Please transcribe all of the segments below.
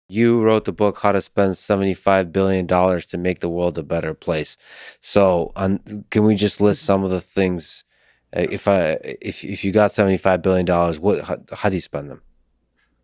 You wrote the book "How to Spend $75 billion to Make the World a Better Place." So, can we just list some of the things? If you got $75 billion, how do you spend them?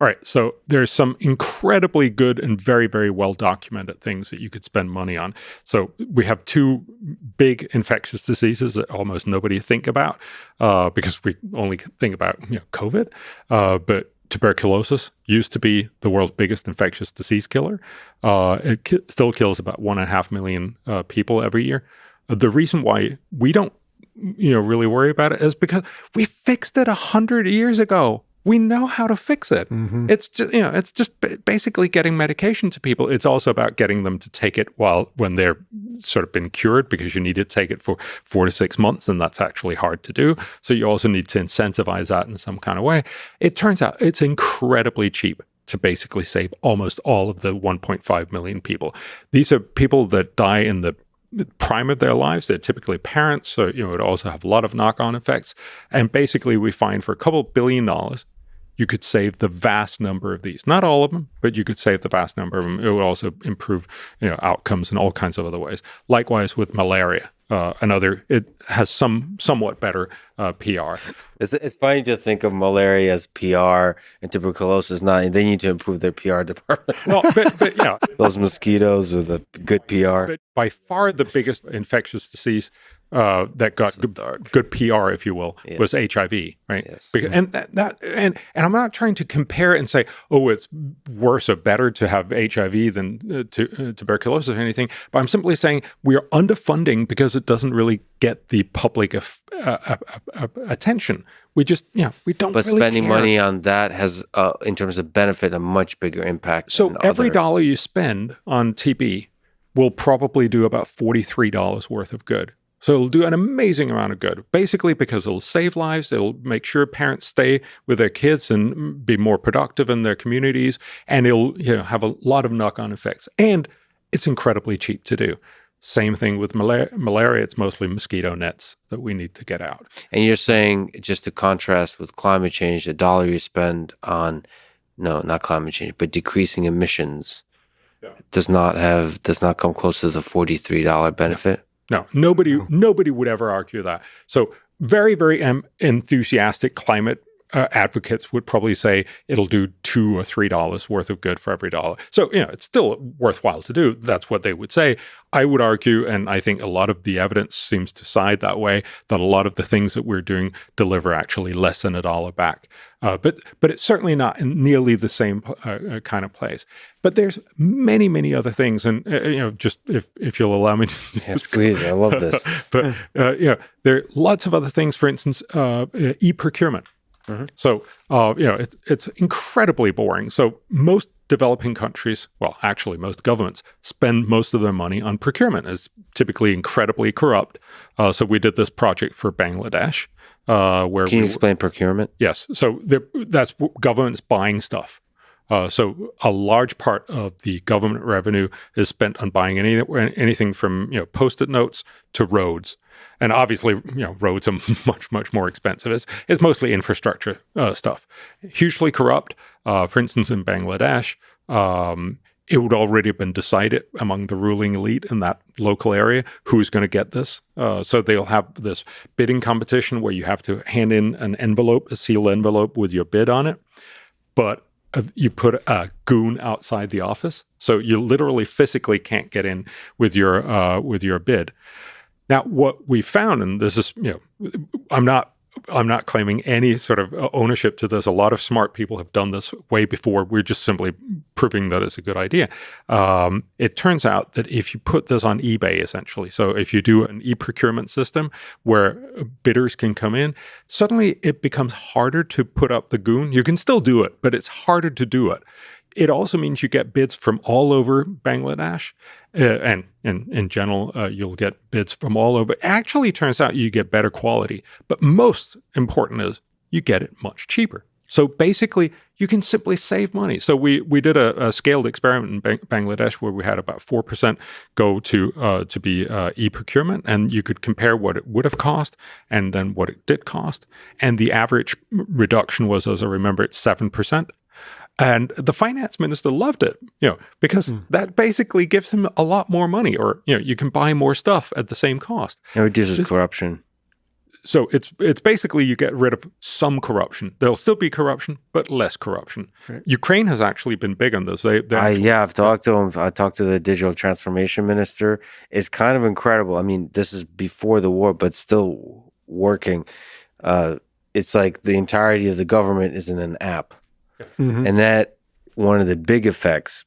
All right, so there's some incredibly good and very, very well documented things that you could spend money on. So we have two big infectious diseases that almost nobody think about because we only think about COVID. But tuberculosis used to be the world's biggest infectious disease killer. It still kills about 1.5 million people every year. The reason why we don't really worry about it is because we fixed it 100 years ago. We know how to fix it. Mm-hmm. It's just basically getting medication to people. It's also about getting them to take it when they're sort of been cured, because you need to take it for 4 to 6 months, and that's actually hard to do. So you also need to incentivize that in some kind of way. It turns out it's incredibly cheap to basically save almost all of the 1.5 million people. These are people that die in the prime of their lives. They're typically parents, so it also have a lot of knock-on effects. And basically, we find for a couple $1 billion, you could save the vast number of these. Not all of them, but you could save the vast number of them. It would also improve outcomes in all kinds of other ways. Likewise with malaria. It has somewhat better PR. It's funny to think of malaria as PR and tuberculosis not. They need to improve their PR department. Well, but those mosquitoes with a good PR. But by far the biggest infectious disease that got good PR, if you will, was HIV, right? Yes. Because, and I'm not trying to compare and say, oh, it's worse or better to have HIV than tuberculosis or anything, but I'm simply saying we are underfunding because it doesn't really get the public attention. We just, we don't. But really spending care. money on that has, in terms of benefit, a much bigger impact. So every dollar you spend on TB will probably do about $43 worth of good. So it'll do an amazing amount of good, basically because it'll save lives. It'll make sure parents stay with their kids and be more productive in their communities. And it'll have a lot of knock-on effects. And it's incredibly cheap to do. Same thing with malaria. It's mostly mosquito nets that we need to get out. And you're saying, just to contrast with climate change, the dollar you spend on, no, not climate change, but decreasing emissions does not come close to the $43 benefit? No, nobody would ever argue that. So very, very enthusiastic climate advocates would probably say it'll do $2 or $3 worth of good for every dollar. So, it's still worthwhile to do. That's what they would say. I would argue, and I think a lot of the evidence seems to side that way, that a lot of the things that we're doing deliver actually less than $1 back. But it's certainly not in nearly the same kind of place. But there's many, many other things. And, just if you'll allow me to. Yes, please. I love this. But, there are lots of other things, for instance, e-procurement. Mm-hmm. So, it's incredibly boring. So most developing countries, well, actually most governments, spend most of their money on procurement. It's typically incredibly corrupt. So we did this project for Bangladesh. Can you explain procurement? Yes. So that's governments buying stuff. So a large part of the government revenue is spent on buying anything from Post-it notes to roads. And obviously, roads are much, much more expensive. It's mostly infrastructure stuff. Hugely corrupt. For instance, in Bangladesh, it would already have been decided among the ruling elite in that local area who's going to get this. So they'll have this bidding competition where you have to hand in an envelope, a sealed envelope with your bid on it. But you put a goon outside the office, so you literally physically can't get in with your bid. Now, what we found, and this is, I'm not claiming any sort of ownership to this. A lot of smart people have done this way before. We're just simply proving that it's a good idea. It turns out that if you put this on eBay, essentially, so if you do an e-procurement system where bidders can come in, suddenly it becomes harder to put up the goon. You can still do it, but it's harder to do it. It also means you get bids from all over Bangladesh. And in general, you'll get bids from all over. It actually turns out you get better quality. But most important is you get it much cheaper. So basically, you can simply save money. So we did a scaled experiment in Bangladesh where we had about 4% go to be e-procurement. And you could compare what it would have cost and then what it did cost. And the average reduction was, as I remember, it's 7%. And the finance minister loved it, because that basically gives him a lot more money, or, you can buy more stuff at the same cost. It reduces corruption. So it's basically you get rid of some corruption. There'll still be corruption, but less corruption. Right. Ukraine has actually been big on this. I've talked to him. I talked to the digital transformation minister. It's kind of incredible. I mean, this is before the war, but still working. It's like the entirety of the government is in an app. Mm-hmm. And that one of the big effects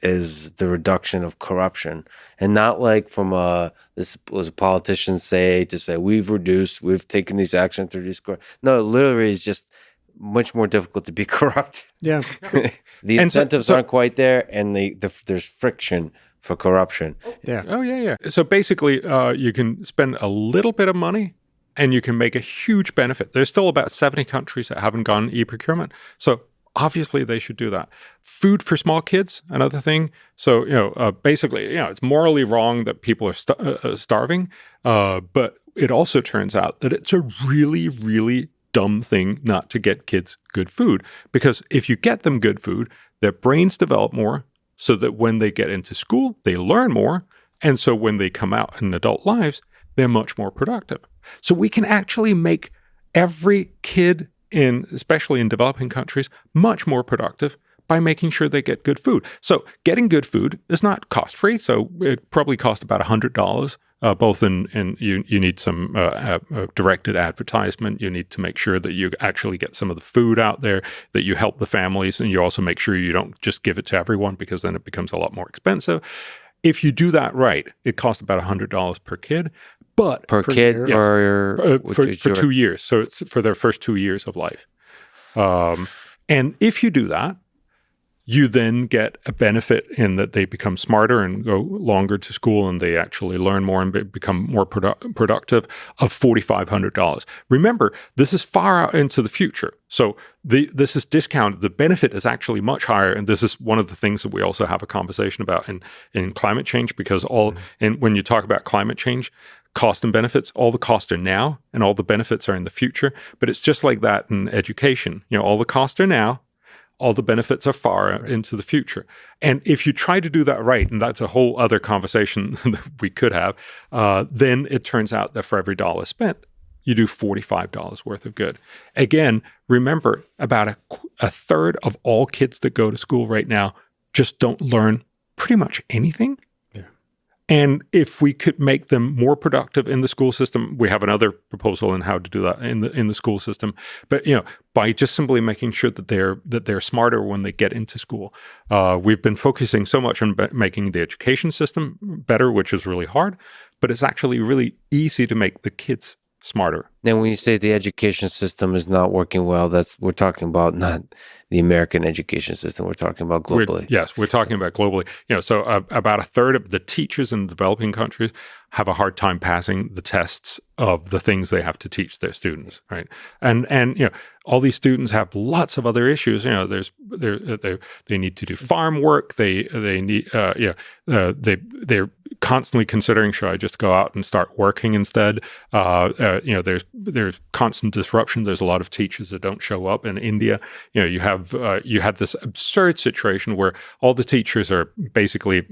is the reduction of corruption, and not like from this was a politician say we've taken these actions through this. No, literally, it's just much more difficult to be corrupt. Yeah, the incentives aren't quite there, and there's friction for corruption. Yeah. Oh yeah. So basically, you can spend a little bit of money, and you can make a huge benefit. There's still about 70 countries that haven't gone e-procurement. So obviously they should do that. Food for small kids, another thing. So, basically, it's morally wrong that people are starving. But it also turns out that it's a really, really dumb thing not to get kids good food. Because if you get them good food, their brains develop more so that when they get into school, they learn more. And so when they come out in adult lives, they're much more productive. So we can actually make every kid especially in developing countries, much more productive by making sure they get good food. So getting good food is not cost-free. So it probably costs about $100, both in you need some directed advertisement. You need to make sure that you actually get some of the food out there, that you help the families, and you also make sure you don't just give it to everyone, because then it becomes a lot more expensive. If you do that right, it costs about $100 per kid. But per kid, or for 2 years. So it's for their first 2 years of life. And if you do that, you then get a benefit in that they become smarter and go longer to school, and they actually learn more and become more productive, of $4,500. Remember, this is far out into the future. So this is discounted. The benefit is actually much higher. And this is one of the things that we also have a conversation about in climate change, because when you talk about climate change, cost and benefits, all the costs are now and all the benefits are in the future. But it's just like that in education. All the costs are now, all the benefits are far into the future. And if you try to do that right, and that's a whole other conversation that we could have, then it turns out that for every dollar spent, you do $45 worth of good. Again, remember, about a third of all kids that go to school right now just don't learn pretty much anything. And if we could make them more productive in the school system, we have another proposal on how to do that in the school system. But by just simply making sure that they're smarter when they get into school, we've been focusing so much on making the education system better, which is really hard. But it's actually really easy to make the kids smarter. Then when you say the education system is not working well, we're talking about not the American education system. We're talking about globally. We're talking about globally. So about a third of the teachers in developing countries have a hard time passing the tests of the things they have to teach their students, right? And all these students have lots of other issues. They need to do farm work. They need they're constantly considering, should I just go out and start working instead? There's constant disruption. There's a lot of teachers that don't show up. In India, you had this absurd situation where all the teachers are basically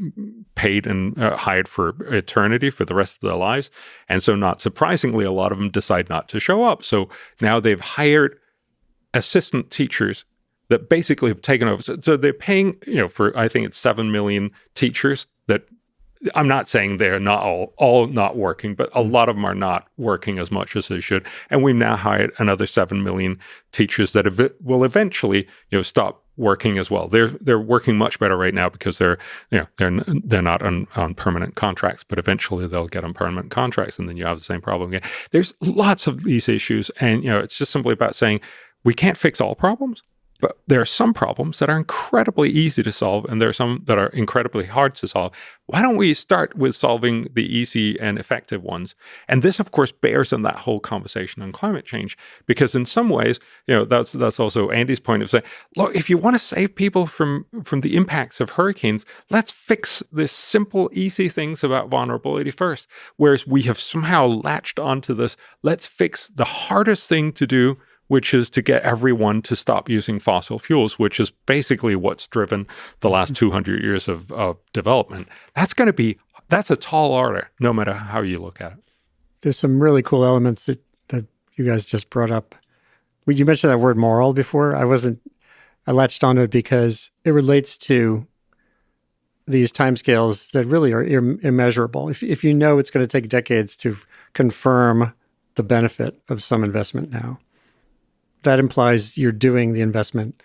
paid and hired for eternity, for the rest of their lives. And so not surprisingly, a lot of them decide not to show up. So now they've hired assistant teachers that basically have taken over. So they're paying, for, I think it's 7 million teachers that, I'm not saying they're not all not working, but a lot of them are not working as much as they should. And we've now hired another 7 million teachers that will eventually, stop working as well. They're working much better right now because they're not on permanent contracts, but eventually they'll get on permanent contracts, and then you have the same problem again. There's lots of these issues, and it's just simply about saying we can't fix all problems. But there are some problems that are incredibly easy to solve, and there are some that are incredibly hard to solve. Why don't we start with solving the easy and effective ones? And this, of course, bears on that whole conversation on climate change, because in some ways, that's also Andy's point of saying, look, if you want to save people from the impacts of hurricanes, let's fix the simple, easy things about vulnerability first. Whereas we have somehow latched onto this, let's fix the hardest thing to do, which is to get everyone to stop using fossil fuels, which is basically what's driven the last 200 years of development. That's a tall order, no matter how you look at it. There's some really cool elements that you guys just brought up. You mentioned that word moral before. I latched onto it because it relates to these timescales that really are immeasurable. If you know it's going to take decades to confirm the benefit of some investment now, that implies you're doing the investment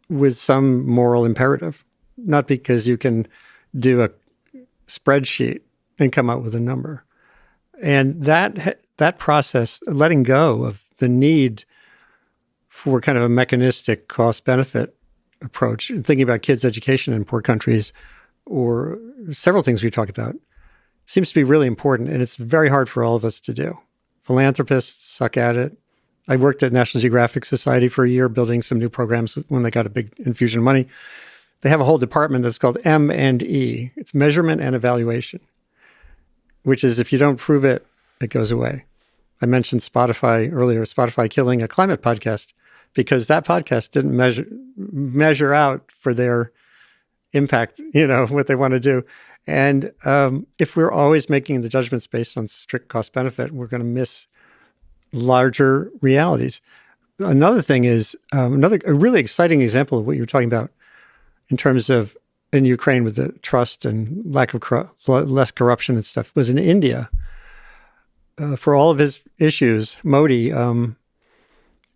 with some moral imperative, not because you can do a spreadsheet and come up with a number. And that process, letting go of the need for kind of a mechanistic cost-benefit approach, and thinking about kids' education in poor countries, or several things we talked about, seems to be really important, and it's very hard for all of us to do. Philanthropists suck at it. I worked at National Geographic Society for a year building some new programs when they got a big infusion of money. They have a whole department that's called M&E. It's measurement and evaluation, which is if you don't prove it, it goes away. I mentioned Spotify earlier, Spotify killing a climate podcast because that podcast didn't measure out for their impact, what they want to do. And if we're always making the judgments based on strict cost benefit, we're going to miss larger realities. Another thing is a really exciting example of what you were talking about in terms of in Ukraine with the trust and lack of less corruption and stuff was in India. For all of his issues, Modi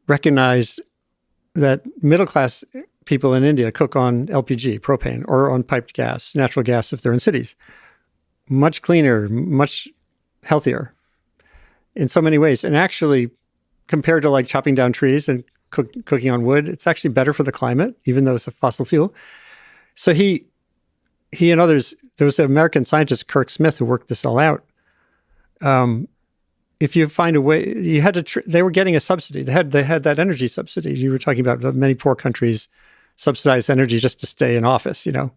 recognized that middle-class people in India cook on LPG, propane, or on piped gas, natural gas if they're in cities. Much cleaner, much healthier in so many ways. And actually, compared to like chopping down trees and cooking on wood, it's actually better for the climate, even though it's a fossil fuel. So he and others, there was an American scientist, Kirk Smith, who worked this all out. If you find a way, you had to. They were getting a subsidy. They had that energy subsidy. You were talking about many poor countries subsidize energy just to stay in office, to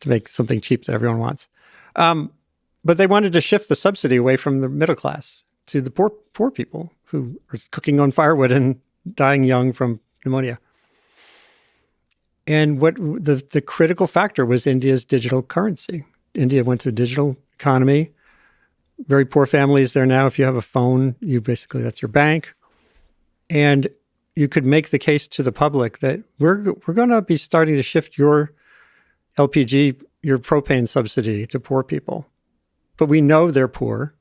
make something cheap that everyone wants. But they wanted to shift the subsidy away from the middle class to the poor people who are cooking on firewood and dying young from pneumonia. And what the critical factor was India's digital currency. India went to a digital economy. Very poor families there now. If you have a phone, that's your bank. And you could make the case to the public that we're going to be starting to shift your LPG, your propane subsidy to poor people. But we know they're poor.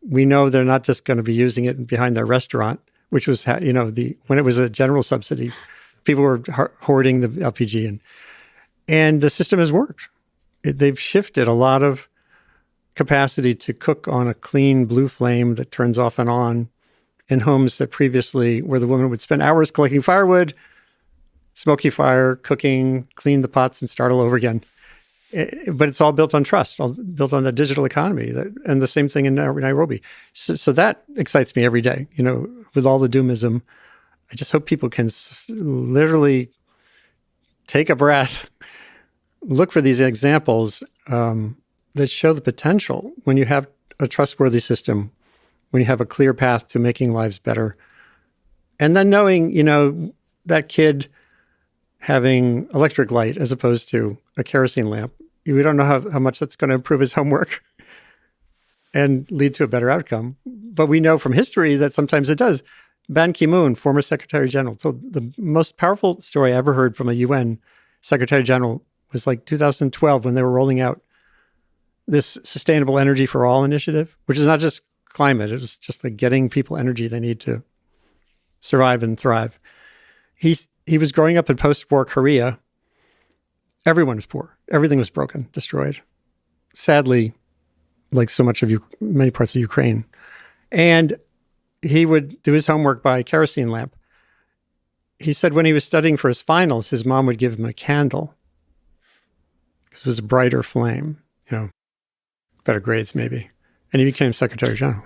We know they're not just going to be using it behind their restaurant, which was, when it was a general subsidy, people were hoarding the LPG. And the system has worked. They've shifted a lot of capacity to cook on a clean blue flame that turns off and on in homes that previously where the woman would spend hours collecting firewood, smoky fire, cooking, clean the pots and start all over again. But it's all built on trust, all built on the digital economy, and the same thing in Nairobi. So that excites me every day. With all the doomism, I just hope people can literally take a breath, look for these examples that show the potential when you have a trustworthy system, when you have a clear path to making lives better. And then knowing, that kid having electric light as opposed to a kerosene lamp, we don't know how much that's going to improve his homework and lead to a better outcome. But we know from history that sometimes it does. Ban Ki-moon, former Secretary General, told the most powerful story I ever heard from a UN Secretary General was like 2012 when they were rolling out this Sustainable Energy for All initiative, which is not just climate, it's just like getting people energy they need to survive and thrive. He was growing up in post-war Korea. Everyone was poor. Everything was broken, destroyed. Sadly, like so much of many parts of Ukraine. And he would do his homework by kerosene lamp. He said when he was studying for his finals, his mom would give him a candle because it was a brighter flame, better grades maybe. And he became Secretary General.